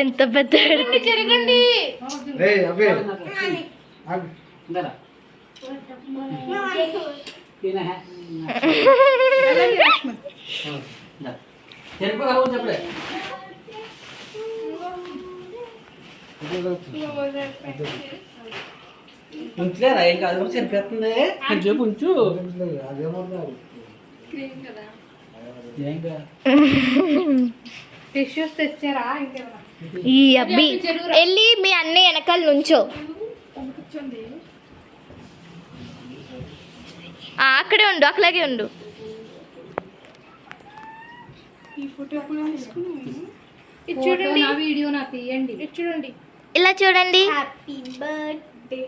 ఎంత పెద్ద జరగండి. ఉంచలేరా ఏం కాదు సరిపోతుంది కొంచెం ఉంచు ఈ అబ్బి వెళ్ళి మీ అన్న వెనకాల నుంచో అక్కడే ఉండు అక్కలాగే ఉండు. చూడండి వీడియో నాకు తీయండి. చూడండి ఇలా చూడండి. Happy birthday.